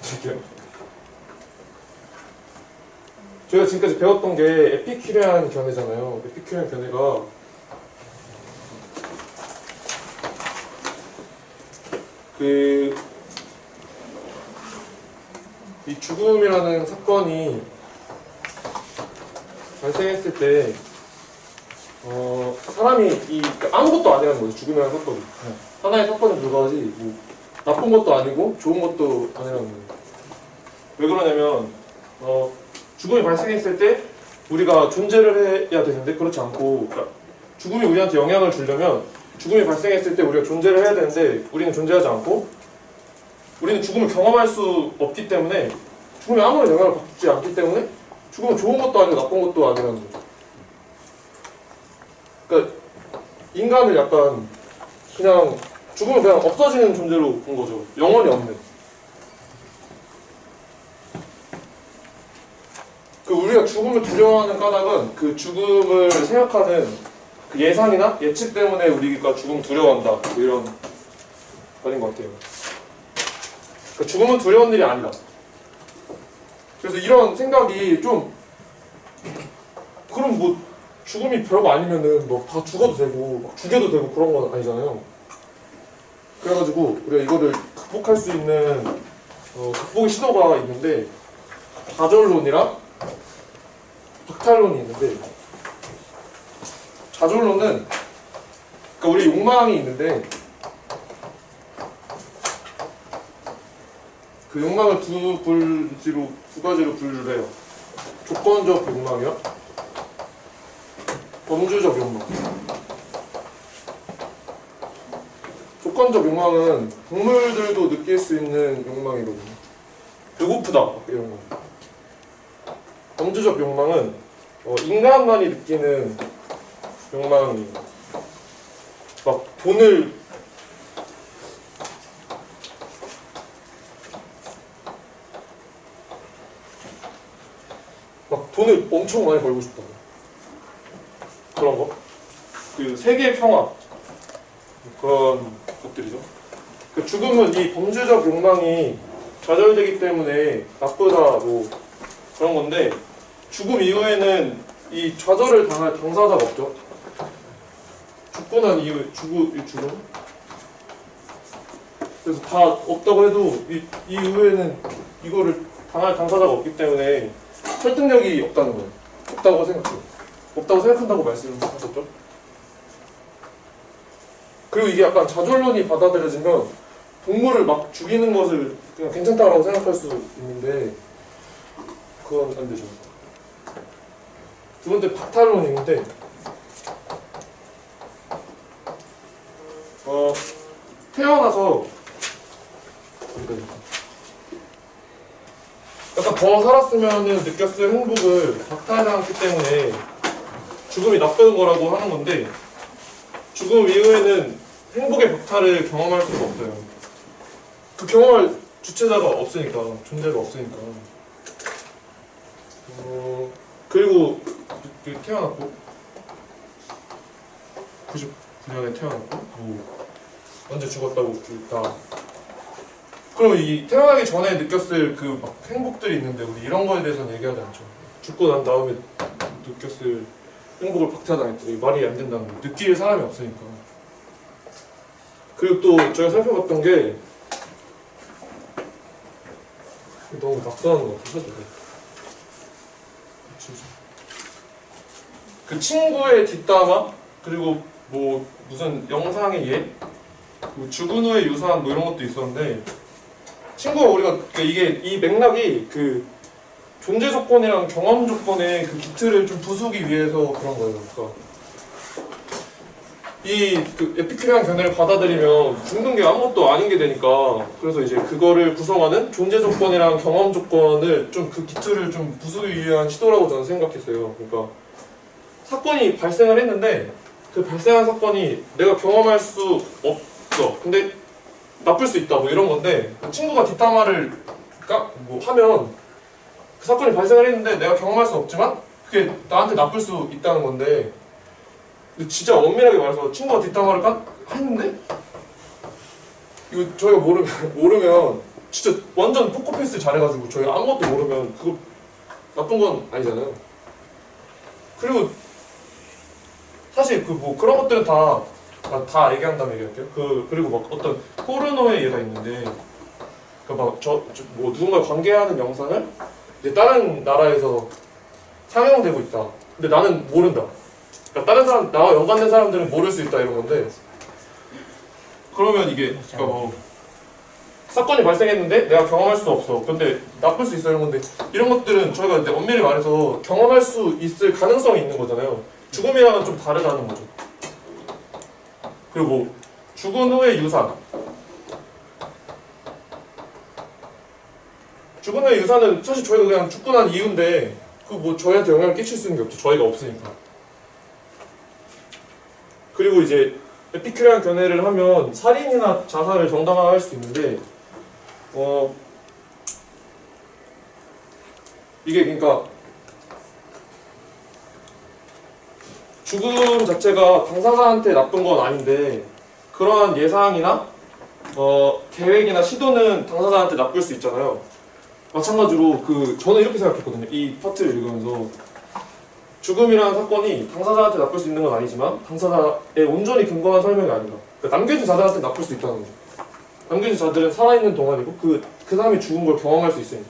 드릴게요. 저희가 지금까지 배웠던 게 에피큐리안 견해잖아요. 에피큐리안 견해가 이 죽음이라는 사건이 발생했을 때 사람이 아무것도 아니라는 거죠. 죽음이라는 사건이 하나의 사건에 불과하지 뭐 나쁜 것도 아니고 좋은 것도 아니라는 거예요. 왜 그러냐면 죽음이 발생했을 때 우리가 존재를 해야 되는데 그렇지 않고, 그러니까 죽음이 우리한테 영향을 주려면 죽음이 발생했을 때 우리가 존재를 해야 되는데 우리는 존재하지 않고 우리는 죽음을 경험할 수 없기 때문에, 죽음이 아무런 영향을 받지 않기 때문에 죽음은 좋은 것도 아니고 나쁜 것도 아니라는 거죠. 그러니까 인간을 약간 그냥 죽음은 그냥 없어지는 존재로 본 거죠. 영원히 없는. 우리가 죽음을 두려워하는 까닭은 그 죽음을 생각하는 그 예상이나 예측 때문에 우리가 죽음을 두려워한다, 뭐 이런 말인 것 같아요. 그러니까 죽음은 두려운 일이 아니다. 그래서 이런 생각이 좀, 그럼 뭐 죽음이 별거 아니면은 뭐 다 죽어도 되고 막 죽여도 되고 그런 건 아니잖아요. 그래가지고 우리가 이거를 극복할 수 있는 극복의 시도가 있는데, 좌절론이랑 박탈론이 있는데, 좌절론은 그러니까 우리 욕망이 있는데 그 욕망을 두 가지로 분류를 해요. 조건적 욕망이요, 범주적 욕망. 조건적 욕망은 동물들도 느낄 수 있는 욕망이거든요. 배고프다 이런 거. 범주적 욕망은 인간만이 느끼는 욕망이에요. 막 돈을 엄청 많이 벌고 싶다, 그런 거. 그 세계의 평화, 그런 것들이죠. 그 죽음은 이 범주적 욕망이 좌절되기 때문에 나쁘다 뭐 그런 건데, 죽음 이후에는 이 좌절을 당할 당사자가 없죠. 죽고 난 이후에 죽음? 그래서 다 없다고 해도 이 이후에는 이거를 당할 당사자가 없기 때문에 설득력이 없다는 거예요. 없다고 생각해요. 없다고 생각한다고 말씀하셨죠? 그리고 이게 약간 좌절론이 받아들여지면 동물을 막 죽이는 것을 그냥 괜찮다고 생각할 수 있는데 그건 안 되죠. 두 번째 박탈론인데, 태어나서 약간 더 살았으면 느꼈을 행복을 박탈당했기 때문에 죽음이 나쁜 거라고 하는 건데, 죽음 이후에는 행복의 박탈을 경험할 수가 없어요. 그 경험할 주체자가 없으니까, 존재가 없으니까. 그리고 태어났고 99년에 태어났고 언제 죽었다고 다. 그럼 이 태어나기 전에 느꼈을 그 막 행복들이 있는데 우리 이런 거에 대해서는 얘기하지 않죠. 죽고 난 다음에 느꼈을 행복을 박탈당했다, 말이 안 된다는 거. 느낄 사람이 없으니까. 그리고 또 제가 살펴봤던 게 너무 낙서하는 것 같아서 그 친구의 뒷담화, 그리고 뭐 무슨 영상의 예, 뭐 죽은 후의 유산 뭐 이런 것도 있었는데, 친구가 우리가 이게 이 맥락이 그 존재 조건이랑 경험 조건의 그 기틀을 좀 부수기 위해서 그런 거예요. 그러니까 이 그 에피큐리안 견해를 받아들이면 죽는 게 아무것도 아닌 게 되니까, 그래서 이제 그거를 구성하는 존재 조건이랑 경험 조건을 좀 그 기틀을 좀 부수기 위한 시도라고 저는 생각했어요. 그러니까 사건이 발생을 했는데 그 발생한 사건이 내가 경험할 수 없어. 근데 나쁠 수 있다 뭐 이런 건데, 친구가 뒷담화를 뭐 하면 그 사건이 발생을 했는데 내가 경험할 수 없지만 그게 나한테 나쁠 수 있다는 건데, 근데 진짜 엄밀하게 말해서 친구가 뒷담화를 했는데 이거 저희가 모르면 진짜 완전 포커페이스 잘해가지고 저희 아무것도 모르면 그거 나쁜 건 아니잖아요. 그리고 사실 그 뭐 그런 것들은 다 얘기한다면 얘기할게요. 그리고 막 어떤 포르노의 예가 있는데 그 막 뭐 누군가 관계하는 영상을 이제 다른 나라에서 상영되고 있다. 근데 나는 모른다. 그러니까 다른 사람 나와 연관된 사람들은 모를 수 있다 이런 건데 그러면 이게 그러니까 뭐 사건이 발생했는데 내가 경험할 수 없어. 근데 나쁠 수 있어 이런 건데 이런 것들은 저희가 이제 엄밀히 말해서 경험할 수 있을 가능성이 있는 거잖아요. 죽음이랑은 좀 다르다는 거죠. 그리고 뭐 죽은 후의 유산. 죽은 후의 유산은 사실 저희가 그냥 죽고 난 이유인데 그 뭐 저희한테 영향을 끼칠 수 있는 게 없죠. 저희가 없으니까. 그리고 이제 에피큐리안 견해를 하면 살인이나 자살을 정당화할 수 있는데 이게 그러니까 죽음 자체가 당사자한테 나쁜 건 아닌데 그러한 예상이나 계획이나 시도는 당사자한테 나쁠 수 있잖아요. 마찬가지로 저는 이렇게 생각했거든요. 이 파트를 읽으면서 죽음이라는 사건이 당사자한테 나쁠 수 있는 건 아니지만 당사자의 온전히 근거한 설명이 아닌가. 그러니까 남겨진 자들한테 나쁠 수 있다는 거죠. 남겨진 자들은 살아있는 동안이고 그 사람이 죽은 걸 경험할 수 있으니까.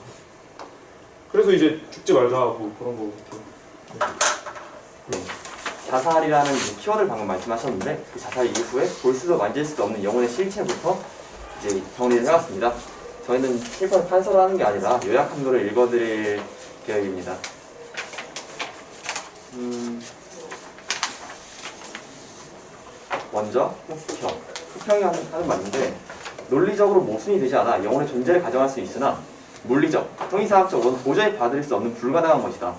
그래서 이제 죽지 말자고 그런 거 같아요. 자살이라는 키워드를 방금 말씀하셨는데 그 자살 이후에 볼 수도 만질 수도 없는 영혼의 실체부터 이제 정리를 해왔습니다. 저희는 실컷 판서를 하는 게 아니라 요약함도를 읽어드릴 계획입니다. 먼저 후평. 후평이 하는 말인데 논리적으로 모순이 되지 않아 영혼의 존재를 가정할 수 있으나 물리적, 통이사학적으로는 도저히 받아들일 수 없는 불가능한 것이다.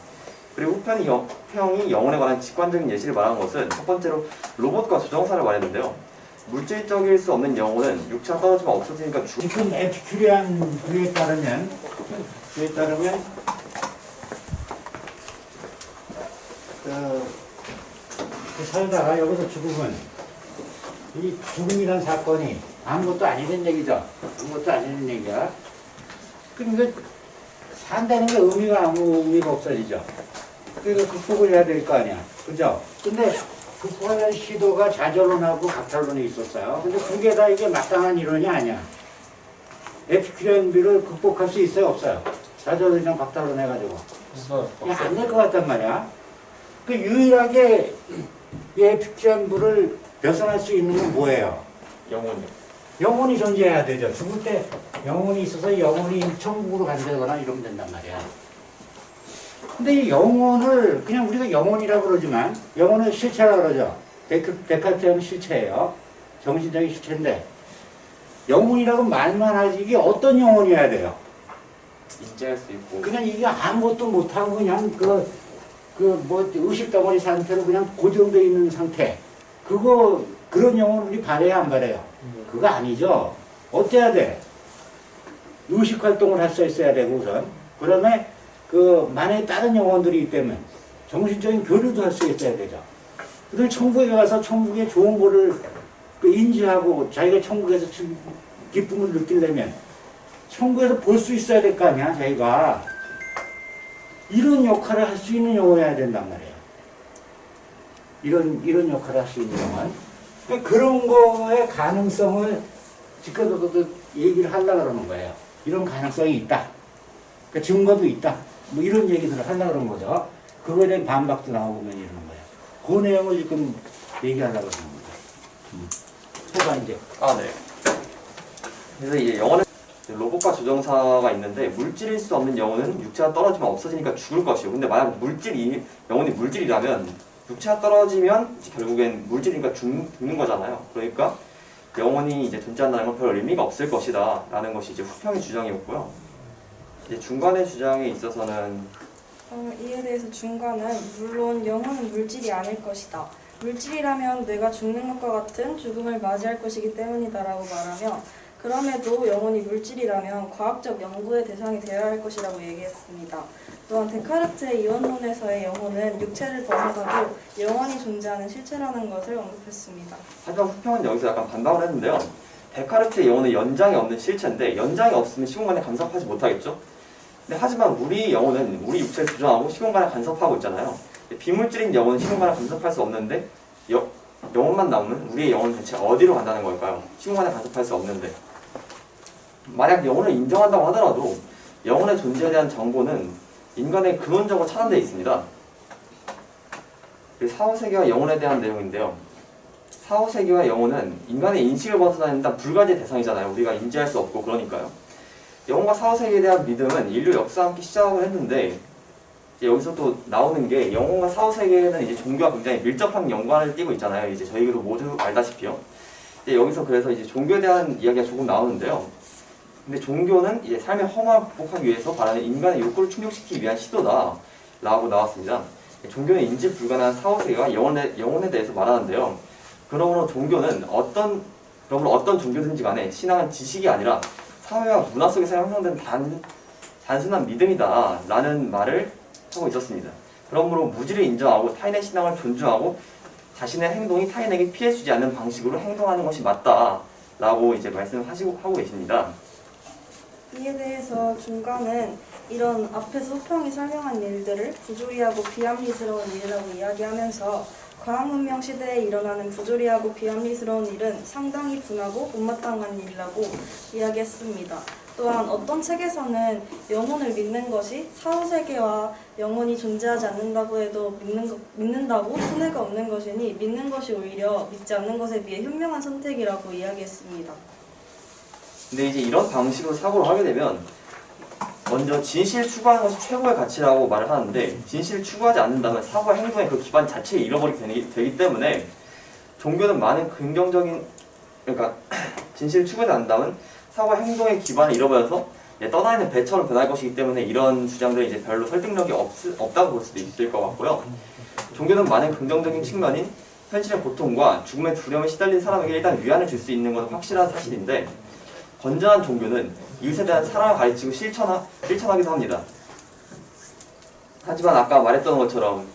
그리고 후평이 영혼에 관한 직관적인 예시를 말하는 것은 첫 번째로 로봇과 조정사를 말했는데요. 물질적일 수 없는 영혼은 육체가 떨어지면 없어지니까 지금 에피큐리안 그에 따르면 살다가 여기서 죽으면 이 죽음이란 사건이 아무것도 아니는 얘기죠. 아무것도 아니는 얘기야. 그러니까 산다는 게 아무 의미가 없어지죠. 그러니까 극복을 해야 될 거 아니야. 그죠? 근데 극복하는 시도가 좌절론하고 각설론이 있었어요. 근데 두 개 다 이게 마땅한 이론이 아니야. 에피큐리안비를 극복할 수 있어요? 없어요? 좌절론이랑 각설론 해가지고. 안 될 것 같단 말이야. 그 유일하게 이 에피큐리안부를 벗어날 수 있는 건 뭐예요? 영혼이요. 영혼이 존재해야 되죠. 죽을 때 영혼이 있어서 영혼이 천국으로 간다거나 이러면 된단 말이야. 근데 이 영혼을 그냥 우리가 영혼이라고 그러지만 영혼은 실체라고 그러죠. 데카르트는 실체예요. 정신적인 실체인데 영혼이라고 말만 하지 이게 어떤 영혼이어야 돼요? 인지할 수 있고 그냥 이게 아무것도 못하고 그냥 의식덩어리 상태로 그냥 고정되어 있는 상태. 그런 영혼을 우리 바래야 안 바래요? 그거 아니죠. 어때야 돼? 의식 활동을 할 수 있어야 되고 우선. 그다음에 만약에 다른 영혼들이 있다면 정신적인 교류도 할 수 있어야 되죠. 그다음에 천국에 가서 천국의 좋은 거를 인지하고 자기가 천국에서 기쁨을 느끼려면 천국에서 볼 수 있어야 될 거 아니야, 자기가. 이런 역할을 할 수 있는 영혼이어야 된단 말이에요. 이런 역할을 할 수 있는 영혼. 그런 거의 가능성을 지켜도 얘기를 하려고 그러는 거예요. 이런 가능성이 있다. 그러니까 증거도 있다. 뭐 이런 얘기들을 하려고 그러는 거죠. 그거에 대한 반박도 나오고 이러는 거예요. 그 내용을 지금 얘기하려고 그러는 거죠. 해봐, 이제. 네. 그래서 이제 영혼은 로봇과 조정사가 있는데 물질일 수 없는 영혼은 육체가 떨어지면 없어지니까 죽을 것이요. 근데 만약 영혼이 물질이라면 육체가 떨어지면 이제 결국엔 물질이니까 죽는 거잖아요. 그러니까 영혼이 이제 존재한다는 건 별 의미가 없을 것이다 라는 것이 이제 후평의 주장이었고요. 이제 중간의 주장에 있어서는 이에 대해서 중간은 물론 영혼은 물질이 아닐 것이다. 물질이라면 뇌가 죽는 것과 같은 죽음을 맞이할 것이기 때문이다라고 말하며 그럼에도 영혼이 물질이라면 과학적 연구의 대상이 되어야 할 것이라고 얘기했습니다. 또한 데카르트의 이원론에서의 영혼은 육체를 벗어나도 영원히 존재하는 실체라는 것을 언급했습니다. 하지만 후평은 여기서 약간 반박을 했는데요. 데카르트의 영혼은 연장이 없는 실체인데 연장이 없으면 시공간에 간섭하지 못하겠죠? 근데 하지만 우리 영혼은 우리 육체를 조종하고 시공간에 간섭하고 있잖아요. 비물질인 영혼은 시공간에 간섭할 수 없는데 영혼만 남으면 우리의 영혼은 대체 어디로 간다는 걸까요? 시공간에 간섭할 수 없는데 만약 영혼을 인정한다고 하더라도 영혼의 존재에 대한 정보는 인간의 근원적으로 차단되어 있습니다. 사후세계와 영혼에 대한 내용인데요. 사후세계와 영혼은 인간의 인식을 벗어나는 일단 불가지의 대상이잖아요. 우리가 인지할 수 없고 그러니까요. 영혼과 사후세계에 대한 믿음은 인류 역사와 함께 시작을 했는데 이제 여기서 또 나오는 게 영혼과 사후세계에는 이제 종교와 굉장히 밀접한 연관을 띠고 있잖아요. 이제 저희도 모두 알다시피요. 이제 여기서 그래서 이제 종교에 대한 이야기가 조금 나오는데요. 근데 종교는 이제 삶의 허망을 극복하기 위해서 바라는 인간의 욕구를 충족시키기 위한 시도다 라고 나왔습니다. 종교는 인지 불가능한 사후세계와 영혼에 대해서 말하는데요. 그러므로 종교는 어떤 종교든지 간에 신앙은 지식이 아니라 사회와 문화 속에서 형성된 단순한 믿음이다 라는 말을 하고 있었습니다. 그러므로 무지를 인정하고 타인의 신앙을 존중하고 자신의 행동이 타인에게 피해 주지 않는 방식으로 행동하는 것이 맞다 라고 이제 말씀하고 계십니다. 이에 대해서 중간은 이런 앞에서 호평이 설명한 일들을 부조리하고 비합리스러운 일이라고 이야기하면서 과학문명 시대에 일어나는 부조리하고 비합리스러운 일은 상당히 분하고 못마땅한 일이라고 이야기했습니다. 또한 어떤 책에서는 영혼을 믿는 것이 사후세계와 영혼이 존재하지 않는다고 해도 믿는다고 손해가 없는 것이니 믿는 것이 오히려 믿지 않는 것에 비해 현명한 선택이라고 이야기했습니다. 근데 이제 이런 방식으로 사고를 하게 되면 먼저 진실을 추구하는 것이 최고의 가치라고 말을 하는데 진실을 추구하지 않는다면 사고와 행동의 그 기반 자체를 잃어버리게 되기 때문에 종교는 많은 긍정적인 그러니까 진실을 추구하지 않는다면 사고와 행동의 기반을 잃어버려서 떠다니는 배처럼 변할 것이기 때문에 이런 주장들이 이제 별로 설득력이 없다고 볼 수도 있을 것 같고요. 종교는 많은 긍정적인 측면인 현실의 고통과 죽음의 두려움에 시달린 사람에게 일단 위안을 줄 수 있는 것은 확실한 사실인데 건전한 종교는 이웃에 대한 사랑을 가르치고 실천하기도 합니다. 하지만 아까 말했던 것처럼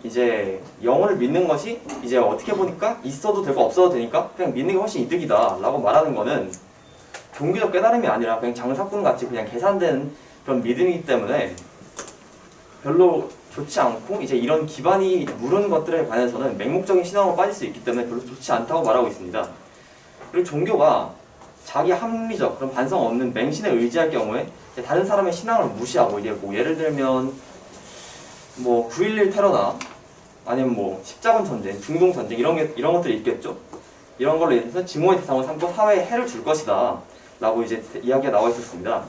이제 영혼을 믿는 것이 이제 어떻게 보니까 있어도 되고 없어도 되니까 그냥 믿는 게 훨씬 이득이다 라고 말하는 거는 종교적 깨달음이 아니라 그냥 장사꾼 같이 그냥 계산된 그런 믿음이기 때문에 별로 좋지 않고 이제 이런 기반이 무른 것들에 관해서는 맹목적인 신앙으로 빠질 수 있기 때문에 별로 좋지 않다고 말하고 있습니다. 그리고 종교가 자기 합리적 그런 반성 없는 맹신에 의지할 경우에 다른 사람의 신앙을 무시하고 이제 뭐 예를 들면 뭐 9.11 테러나 아니면 뭐 십자군 전쟁, 중동 전쟁 이런 것들이 있겠죠. 이런 걸로 인해서 증오의 대상을 삼고 사회에 해를 줄 것이다 라고 이제 이야기가 나와 있었습니다.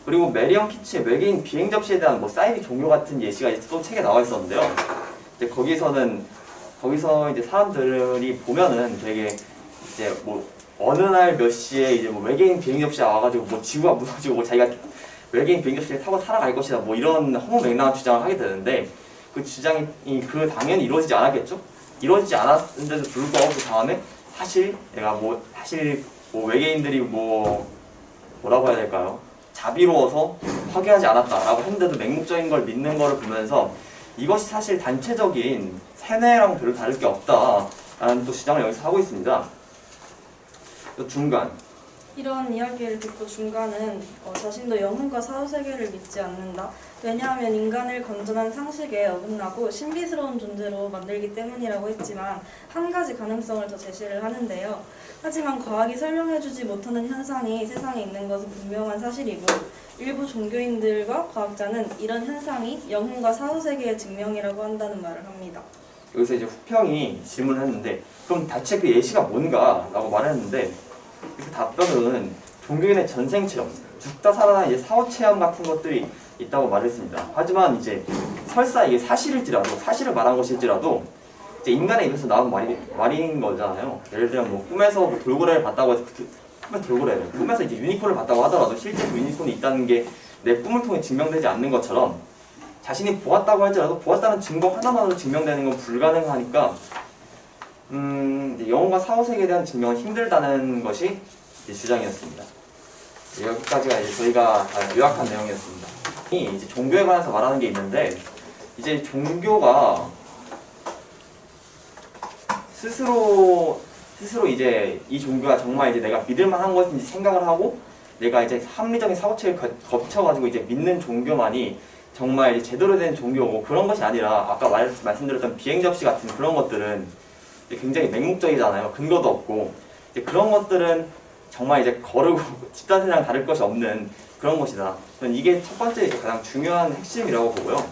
그리고 메리엄 키츠의 외계인 비행 접시에 대한 뭐 사이비 종교 같은 예시가 이제 또 책에 나와 있었는데요. 이제 거기서 이제 사람들이 보면은 되게 이제 뭐 어느 날 몇 시에 이제 뭐 외계인 비행 접시가 와가지고 뭐 지구가 무너지고 뭐 자기가 외계인 비행 접시를 타고 살아갈 것이다 뭐 이런 허무맹랑한 주장을 하게 되는데 그 주장이 당연히 이루어지지 않았겠죠? 이루어지지 않았는데도 불구하고 그 다음에 사실 외계인들이 뭐라고 해야 될까요? 자비로워서 파괴하지 않았다라고 했는데도 맹목적인 걸 믿는 거를 보면서 이것이 사실 단체적인 세뇌랑 별로 다를 게 없다라는 또 주장을 여기서 하고 있습니다. 중간 이런 이야기를 듣고 중간은 자신도 영혼과 사후세계를 믿지 않는다. 왜냐하면 인간을 건전한 상식에 어긋나고 신비스러운 존재로 만들기 때문이라고 했지만 한 가지 가능성을 더 제시를 하는데요. 하지만 과학이 설명해주지 못하는 현상이 세상에 있는 것은 분명한 사실이고 일부 종교인들과 과학자는 이런 현상이 영혼과 사후세계의 증명이라고 한다는 말을 합니다. 여기서 이제 후평이 질문을 했는데 그럼 대체 그 예시가 뭔가? 라고 말했는데 그 답변은 종교인의 전생체험, 죽다 살아나 이제 사후체험 같은 것들이 있다고 말했습니다. 하지만 이제 설사 이게 사실을 말한 것일지라도 이제 인간의 입에서 나온 말인 거잖아요. 예를 들면 뭐 꿈에서 뭐 돌고래를 봤다고 해서 꿈에서 이제 유니콘을 봤다고 하더라도 실제 유니콘이 있다는 게 내 꿈을 통해 증명되지 않는 것처럼 자신이 보았다고 할지라도 보았다는 증거 하나만으로 증명되는 건 불가능하니까 영혼과 사후세계에 대한 증명은 힘들다는 것이 주장이었습니다. 여기까지가 이제 저희가 요약한 내용이었습니다. 이제 종교에 관해서 말하는 게 있는데 이제 종교가 스스로 스스로 이제 이 종교가 정말 이제 내가 믿을 만한 것인지 생각을 하고 내가 이제 합리적인 사고체를 거쳐가지고 이제 믿는 종교만이 정말 이제 제대로 된 종교고 그런 것이 아니라 아까 말씀드렸던 비행 접시 같은 그런 것들은 이제 굉장히 맹목적이잖아요. 근거도 없고 이제 그런 것들은 정말 이제 거르고 집단세랑 다를 것이 없는 그런 것이다. 저는 이게 첫 번째 이제 가장 중요한 핵심이라고 보고요.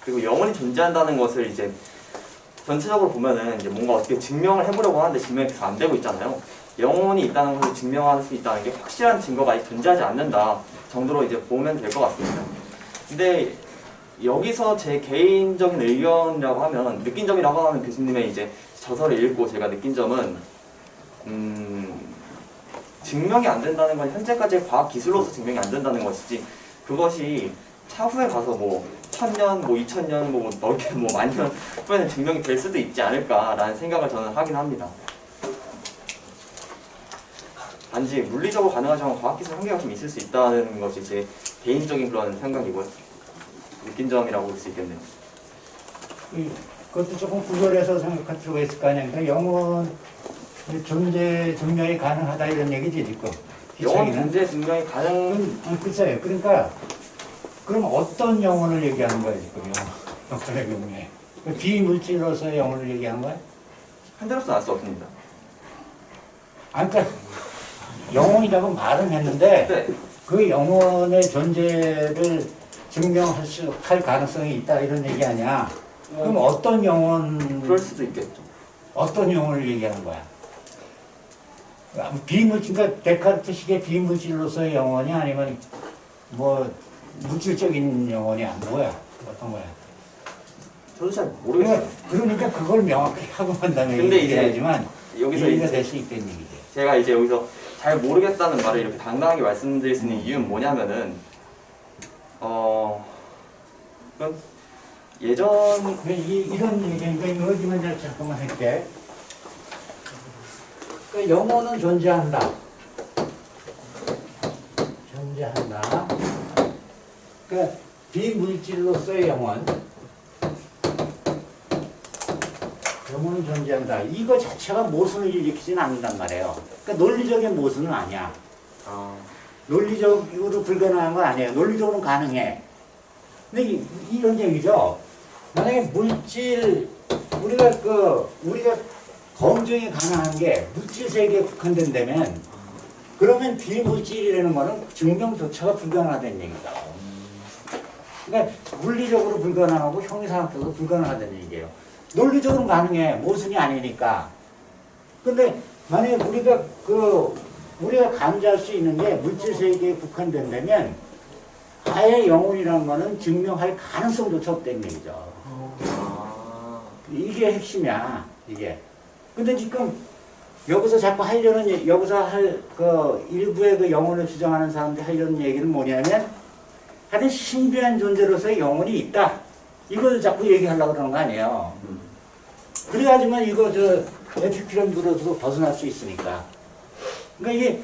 그리고 영원히 존재한다는 것을 이제 전체적으로 보면은 이제 뭔가 어떻게 증명을 해보려고 하는데 증명이 계속 안 되고 있잖아요. 영혼이 있다는 것을 증명할 수 있다는 게 확실한 증거가 아직 존재하지 않는다 정도로 이제 보면 될 것 같습니다. 근데 여기서 제 개인적인 의견이라고 하면 느낀 점이라고 하면 교수님의 이제 저서를 읽고 제가 느낀 점은 증명이 안 된다는 건 현재까지의 과학 기술로서 증명이 안 된다는 것이지 그것이 차후에 가서 뭐 1000년, 뭐 2000년, 뭐 넓게 뭐 만년 후에는 증명이 될 수도 있지 않을까라는 생각을 저는 하긴 합니다. 단지 물리적으로 가능하지만 과학기술 한계가 좀 있을 수 있다는 것이 제 개인적인 그런 생각이고요. 느낀 점이라고 볼 수 있겠네요. 그것도 조금 구별해서 생각할 필요가 있을 거 아니야. 그러니까 영혼 존재 증명이 가능하다 이런 얘기지 지금. 영혼 존재 증명이 가능... 글쎄요. 그러니까 그럼 어떤 영혼을 얘기하는 거야 지금요? 역사의 경우에 비물질로서의 영혼을 얘기하는 거야? 한대로서 알 수 없습니다. 그러니까 영혼이라고 말은 했는데 네. 그 영혼의 존재를 증명할 가능성이 있다 이런 얘기 아니야? 그럼 어떤 영혼? 그럴 수도 있겠죠. 어떤 영혼을 얘기하는 거야? 비물질, 그러니까 데카르트식의 비물질로서의 영혼이 아니면 뭐 물질적인 영혼이 안 뭐야? 어떤 거야? 저도 잘 모르겠어요. 그러니까 그걸 명확히 하고 한다면 근데 이제 얘기해야지만 여기서 이해가 이제 될 수 있다는 얘기지. 제가 이제 여기서 잘 모르겠다는 말을 이렇게 당당하게 말씀드릴 수 있는 이유는 뭐냐면은 그건 예전 이런 얘기니까 여기만 잘 잠깐만 할게. 그러니까 영혼은 존재한다. 존재한다. 그러니까 비물질로서의 영혼은 존재한다. 이거 자체가 모순을 일으키지는 않는단 말이에요. 그러니까 논리적인 모순은 아니야. 논리적으로 불가능한 건 아니에요. 논리적으로는 가능해. 근데 이런 얘기죠. 만약에 물질, 우리가 검증이 가능한 게 물질 세계에 국한된다면 그러면 비물질이라는 거는 증명조차가 불가능하다는 얘기다. 그러니까 물리적으로 불가능하고 형이상학적으로 불가능하다는 얘기예요. 논리적으로 가능해. 모순이 아니니까. 근데 만약에 우리가 감지할 수 있는 게 물질 세계에 국한된다면 아예 영혼이라는 거는 증명할 가능성조차 없다는 얘기죠. 이게 핵심이야, 이게. 근데 지금 여기서 자꾸 여기서 일부의 그 영혼을 주장하는 사람들이 하려는 얘기는 뭐냐면 하여튼 신비한 존재로서의 영혼이 있다. 이걸 자꾸 얘기하려고 그러는 거 아니에요. 그래야지만 이거 에피큐럼으로도 벗어날 수 있으니까. 그러니까 이게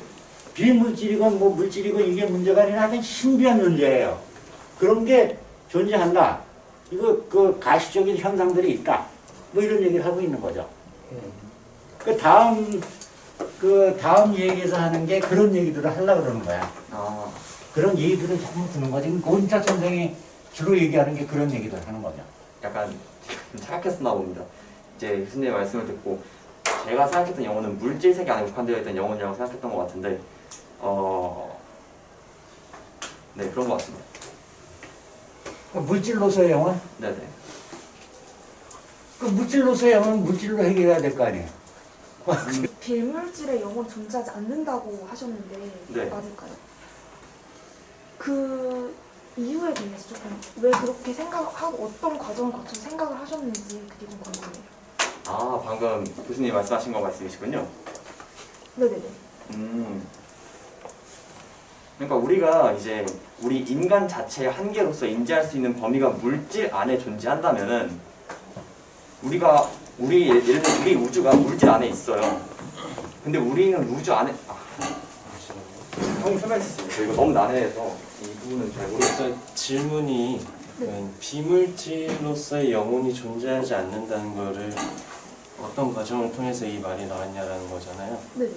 비물질이건 뭐 물질이건 이게 문제가 아니라 하여튼 신비한 존재예요. 그런 게 존재한다. 이거 가시적인 현상들이 있다. 뭐 이런 얘기를 하고 있는 거죠. 다음 얘기에서 하는 게 그런 얘기들을 하려고 그러는 거야. 그런 얘기들을 자꾸 듣는 거지. 고인탁 선생이 주로 얘기하는 게 그런 얘기들을 하는 거죠. 약간 착각했었나 봅니다. 이제 교수님의 말씀을 듣고 제가 생각했던 영혼은 물질 세계 안에 국한되어 있던 영혼이라고 생각했던 것 같은데 네, 그런 것 같습니다. 물질로서의 영혼? 네네. 그 물질로서의 영혼은 물질로 해결해야 될 거 아니에요. 비물질의 영혼 존재하지 않는다고 하셨는데 네. 맞을까요? 그 이유에 대해서 조금 왜 그렇게 생각하고 어떤 과정을 거쳐서 생각을 하셨는지 그게 좀 궁금해요. 방금 교수님이 말씀하신 거 말씀이시군요. 네네네. 그러니까 우리가 이제 우리 인간 자체의 한계로서 인지할 수 있는 범위가 물질 안에 존재한다면은 예를 들어 우리 우주가 물질 안에 있어요. 근데 우리는 우주 안에 형이 설명해 주세요. 이거 너무 난해해서 이 부분은 잘 모르겠어요. 질문이 비물질로서의 영혼이 존재하지 않는다는 거를 어떤 과정을 통해서 이 말이 나왔냐라는 거잖아요. 네.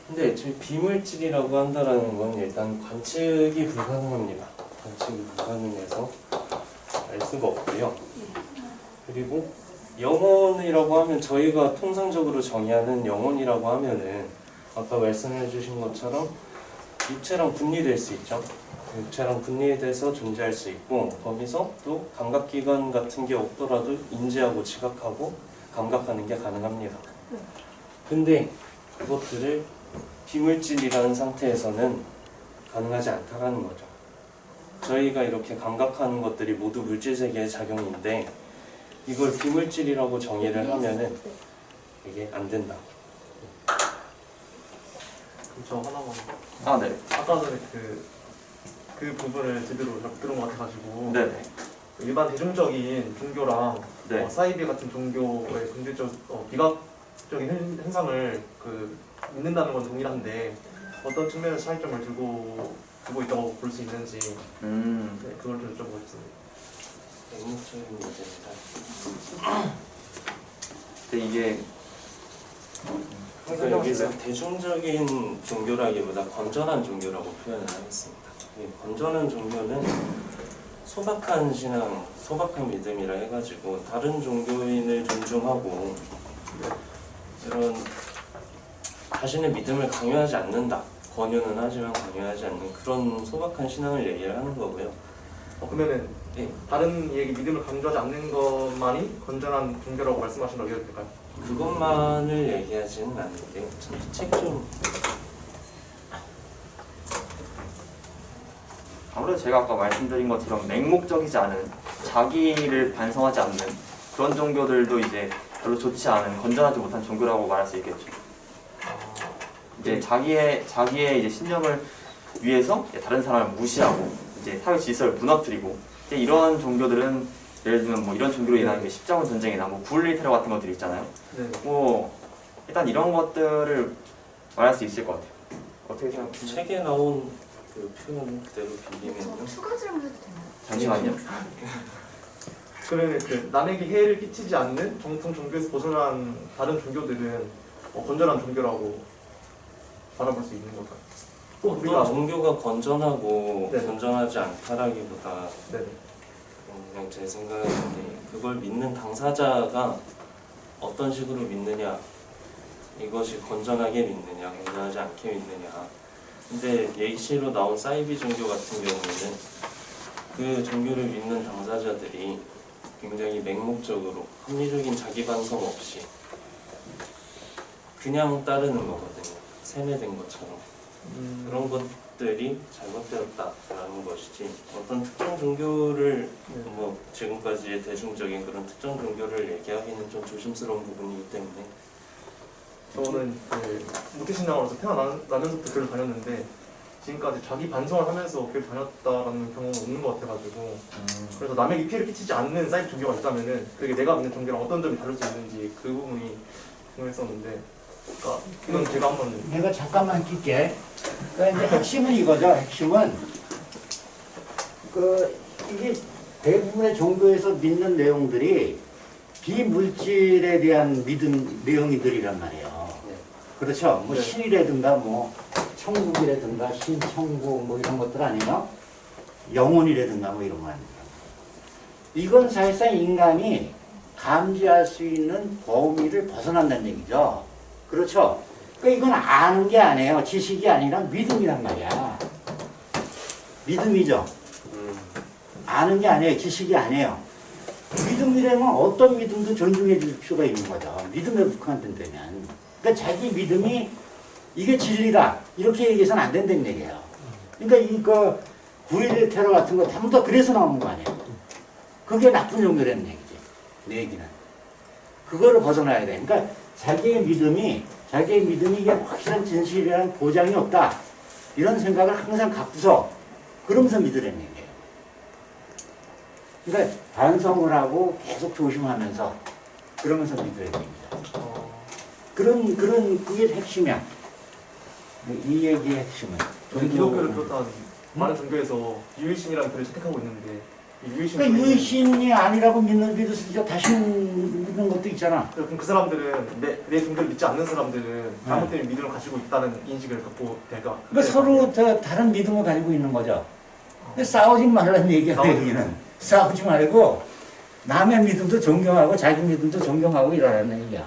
근데 애초에 비물질이라고 한다라는 건 일단 관측이 불가능합니다. 관측이 불가능해서 알 수가 없고요. 그리고 영혼이라고 하면 저희가 통상적으로 정의하는 영혼이라고 하면은 아까 말씀해 주신 것처럼 육체랑 분리될 수 있죠. 육체랑 분리돼서 존재할 수 있고 거기서 또 감각기관 같은 게 없더라도 인지하고 지각하고 감각하는 게 가능합니다. 근데 그것들을 비물질이라는 상태에서는 가능하지 않다라는 거죠. 저희가 이렇게 감각하는 것들이 모두 물질 세계의 작용인데 이걸 비물질이라고 정의를 하면은 이게 안 된다. 저 하나만. 아, 네. 아까 전에 그 부분을 제대로 잘 들은 것 같아가지고 네네. 일반 대중적인 종교랑 네. 사이비 같은 종교의 비각적인 현상을 믿는다는 건 동일한데 어떤 측면에서 차이점을 두고 있다고 볼 수 있는지 네, 그걸 좀 여쭤보겠습니다. 의무적인 문제입니다. 근데 이게 그러니까 여기서 대중적인 종교라기보다 건전한 종교라고 표현을 하겠습니다. 이 건전한 종교는 소박한 신앙, 소박한 믿음이라 해가지고 다른 종교인을 존중하고 이런 자신의 믿음을 강요하지 않는다. 권유는 하지만 강요하지 않는 그런 소박한 신앙을 얘기를 하는 거고요. 그러면은 네. 다른 이에게 믿음을 강조하지 않는 것만이 건전한 종교라고 말씀하신다고 해도 될까요? 그것만을 얘기하지는 않는데 책 좀 아무래도 제가 아까 말씀드린 것처럼 맹목적이지 않은 자기를 반성하지 않는 그런 종교들도 이제 별로 좋지 않은 건전하지 못한 종교라고 말할 수 있겠죠. 이제 자기의 이제 신념을 위해서 다른 사람을 무시하고 이제 사회 질서를 무너뜨리고 이제 이런 종교들은 예를 들면 뭐 이런 종교로 인한 십자군 전쟁이나 뭐 9.11 테러 같은 것들 있잖아요. 네. 뭐 일단 이런 것들을 말할 수 있을 것 같아요. 어떻게 생각하세요? 책에 나온 그 표현 그대로 빌리면요. 저 추가 질문 해도 되나요? 잠시만요. 그러면 남에게 해를 끼치지 않는 정통 종교에서 벗어난 다른 종교들은 건전한 종교라고 바라볼 수 있는 걸까요? 어떤 종교가 건전하고 네. 건전하지 않다라기보다 네. 그냥 제 생각에 그걸 믿는 당사자가 어떤 식으로 믿느냐, 이것이 건전하게 믿느냐, 건전하지 않게 믿느냐. 근데 예시로 나온 사이비 종교 같은 경우에는 그 종교를 믿는 당사자들이 굉장히 맹목적으로 합리적인 자기 반성 없이 그냥 따르는 거거든요. 세뇌된 것처럼. 그런 것들이 잘못되었다라는 것이지 어떤 특정 종교를 뭐 지금까지의 대중적인 그런 특정 종교를 얘기하기는 좀 조심스러운 부분이기 때문에 저는 모태신앙으로서 태어나면서부터 교회를 다녔는데 지금까지 자기 반성을 하면서 교회를 다녔다라는 경험은 없는 것 같아가지고 그래서 남에게 피해를 끼치지 않는 사이비 종교가 있다면은 그게 내가 믿는 종교랑 어떤 점이 다를 수 있는지 그 부분이 궁금했었는데 그러니까 이건 제가 한번 내가 잠깐만 낄게. 그러니까 이제 핵심은 이거죠. 핵심은 이게 대부분의 종교에서 믿는 내용들이 비물질에 대한 믿음 내용들이란 말이에요. 그렇죠. 뭐 네. 신이라든가 뭐 천국이라든가 신천국 뭐 이런 것들 아니면 영혼이라든가 뭐 이런 거 아니에요. 이건 사실상 인간이 감지할 수 있는 범위를 벗어난다는 얘기죠. 그렇죠. 그러니까 이건 아는 게 아니에요. 지식이 아니라 믿음이란 말이야. 믿음이죠. 아는 게 아니에요. 지식이 아니에요. 믿음이라면 어떤 믿음도 존중해 줄 필요가 있는 거죠. 믿음에 국한된다면. 그러니까 자기 믿음이 이게 진리다. 이렇게 얘기해서는 안 된다는 얘기예요. 그러니까 이거 9.11 테러 같은 거 전부 다 그래서 나오는 거 아니에요. 그게 나쁜 종교라는 얘기지. 내 얘기는. 그거를 벗어나야 돼. 그러니까 자기의 믿음이 이게 확실한 진실이라는 보장이 없다. 이런 생각을 항상 갖고서 그러면서 믿으라는 얘기예요. 그러니까 반성을 하고 계속 조심하면서 그러면서 믿으라는 얘기죠. 그게 핵심이야. 이 얘기의 핵심은. 기독교를 비롯한 많은 종교에서 유일신이라는 교를 채택하고 있는데 유의심. 그러니까 유신이 아니라고 믿을 수 있죠. 다시 믿는 것도 있잖아. 그럼 그 사람들은 내 종교를 믿지 않는 사람들은 잘못된 믿음을 가지고 있다는 인식을 갖고 될까? 그러니까 서로 다른 믿음을 가지고 있는 거죠. 근데 싸우지 말라는 얘기야, 여기는. 싸우지 말고 남의 믿음도 존경하고 자기 믿음도 존경하고 이러라는 얘기야.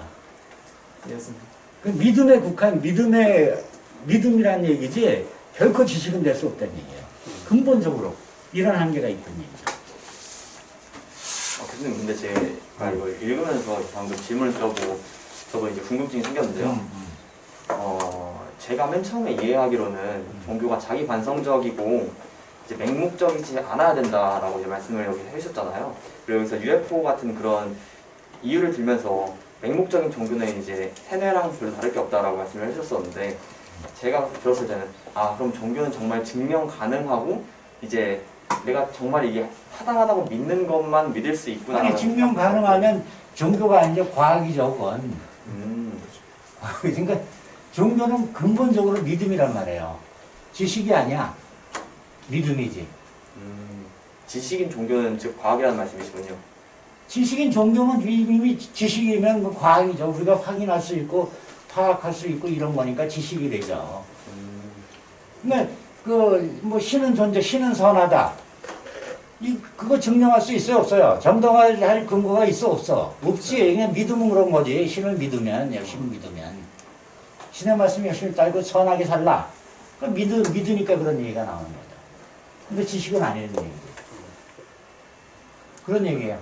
이해했습니다. 그 믿음에 국한 믿음이라는 얘기지 결코 지식은 될 수 없다는 얘기예요. 근본적으로 이런 한계가 있다는 얘기죠. 교수님 근데 제가 이거 읽으면서 방금 질문을 들어보고 저도 이제 궁금증이 생겼는데요. 제가 맨 처음에 이해하기로는 종교가 자기 반성적이고 이제 맹목적이지 않아야 된다라고 이제 말씀을 여기 해주셨잖아요. 그리고 여기서 UFO 같은 그런 이유를 들면서 맹목적인 종교는 이제 세뇌랑 별로 다를 게 없다라고 말씀을 해주셨었는데 제가 들었을 때는 그럼 종교는 정말 증명 가능하고 이제 내가 정말 이게 타당하다고 믿는 것만 믿을 수 있구나. 아니 증명 가능하면 종교가 아니라 과학이죠, 그건. 그러니까 종교는 근본적으로 믿음이란 말이에요. 지식이 아니야. 믿음이지. 지식인 종교는 즉 과학이라는 말씀이시군요. 지식인 종교는 이미 지식이면 뭐 과학이죠. 우리가 확인할 수 있고 파악할 수 있고 이런 거니까 지식이 되죠. 근데 뭐 신은 존재, 신은 선하다. 그거 증명할 수 있어요, 없어요? 정당할 근거가 있어, 없어? 없지. 그냥 믿으면 그런 거지. 신을 믿으면, 열심히 믿으면. 신의 말씀 열심히 따르고 선하게 살라. 믿으니까 그런 얘기가 나오는 거죠. 근데 지식은 아니라는 얘기죠. 그런 얘기예요.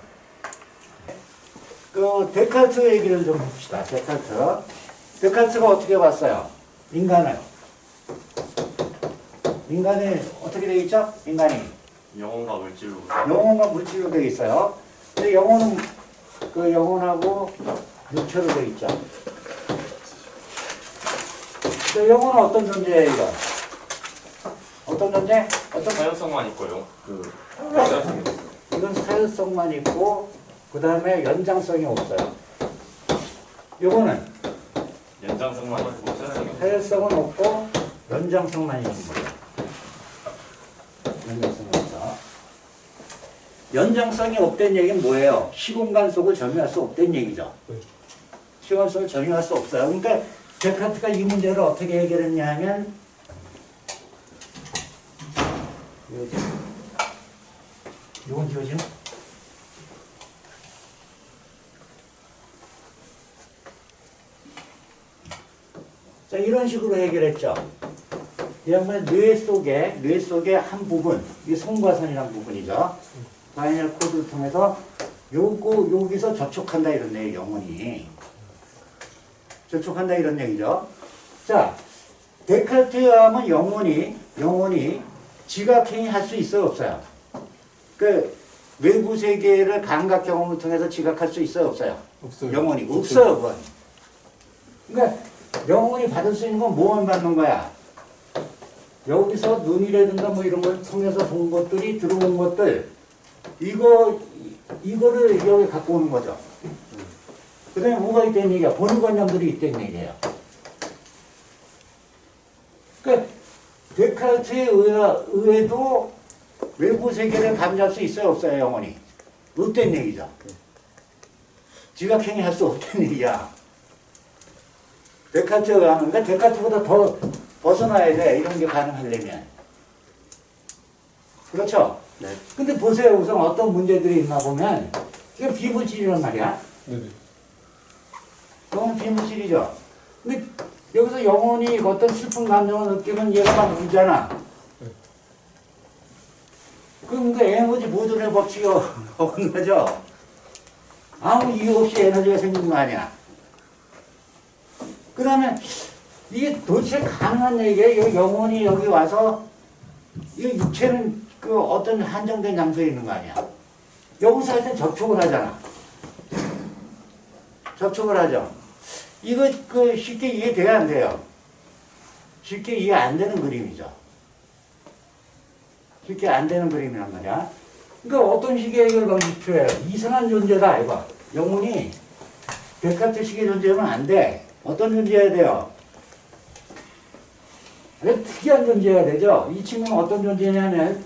데카르트 얘기를 좀 봅시다. 데카르트가 어떻게 봤어요? 인간이 어떻게 되어 있죠? 인간이 영혼과 물질로. 영혼과 물질로 되어 있어요. 근데 영혼은 영혼하고 육체로 되어 있죠. 근데 영혼은 어떤 존재예요, 이거? 어떤 존재? 사연성만 있고요. 이건 사유성만 있고 그 다음에 연장성이 없어요. 이거는 연장성만 있고 사연성이 없어요. 사유성은 없고 연장성만 있는 거예요. 연장성이 없어. 연장성이 없다는 얘기는 뭐예요? 시공간 속을 점유할 수 없다는 얘기죠. 시공간 속을 점유할 수 없어요. 그러니까 데카르트가 이 문제를 어떻게 해결했냐 하면 이건 지워지나? 자, 이런 식으로 해결했죠. 이 양반 뇌 속의 한 부분, 이게 송과선이라는 부분이죠. 바이널 코드를 통해서 여기서 접촉한다 이런 얘기, 영혼이. 접촉한다 이런 얘기죠. 자, 데카르트에 의하면 영혼이 지각행위 할 수 있어요, 없어요? 외부 세계를 감각 경험을 통해서 지각할 수 있어요, 없어요? 없어요. 영혼이 없어요, 그건. 그러니까 영혼이 받을 수 있는 건 뭐만 받는 거야? 여기서 눈이라든가 뭐 이런 걸 통해서 본 것들이 들어온 것들, 이거를 여기 갖고 오는 거죠. 그 다음에 뭐가 있다는 얘기야? 보는 관념들이 있다는 얘기예요. 그러니까 데카르트에 의해도 외부 세계를 감지할 수 있어요, 없어요, 영혼이? 없다는 얘기죠. 지각행위 할 수 없다는 얘기야. 데카르트에 의하면, 그러니까 데카르트보다 더 벗어나야 돼, 이런 게 가능하려면. 그렇죠? 네. 근데 보세요, 우선 어떤 문제들이 있나 보면, 이게 비물질이란 말이야. 네네. 영혼은 비물질이죠. 근데 여기서 영혼이 어떤 슬픈 감정을 느끼면 얘가 막 울잖아. 그러니까 에너지 모든의 법칙이 어긋나죠. 아무 이유 없이 에너지가 생기는 거 아니야. 그 다음에 이게 도대체 가능한 얘기예요. 영혼이 여기 와서 이 육체는 어떤 한정된 장소에 있는 거 아니야. 여기서 하여튼 접촉을 하잖아. 접촉을 하죠. 이거 쉽게 이해돼야 안 돼요. 쉽게 이해 안 되는 그림이죠. 쉽게 안 되는 그림이란 말이야. 그러니까 어떤 식의 해결 방식이 필요해요. 이상한 존재다 이거. 영혼이 데카르트식의 존재면 안 돼. 어떤 존재여야 돼요? 특이한 존재여야 되죠. 이 친구는 어떤 존재냐면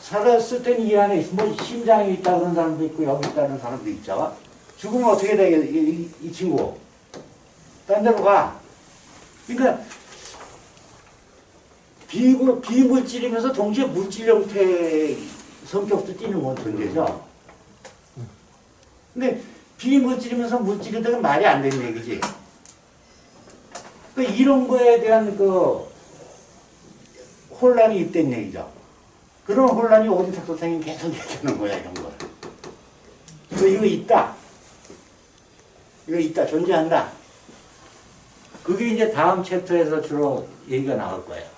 살았을 땐 이 안에 뭐 심장이 있다 그런 사람도 있고 여기 있다는 사람도 있죠. 죽으면 어떻게 되겠 이 친구? 딴 데로 가. 그러니까 비물질이면서 동시에 물질 형태 성격도 띠는 건 존재죠. 근데 비물질이면서 물질이 되면 말이 안 되는 얘기지. 그러니까 이런 거에 대한 그 혼란이 있다는 얘기죠. 그런 혼란이 오진탁 선생님이 계속 얘기하는 거야, 이런 걸. 이거 있다. 이거 있다. 존재한다. 그게 이제 다음 챕터에서 주로 얘기가 나올 거예요.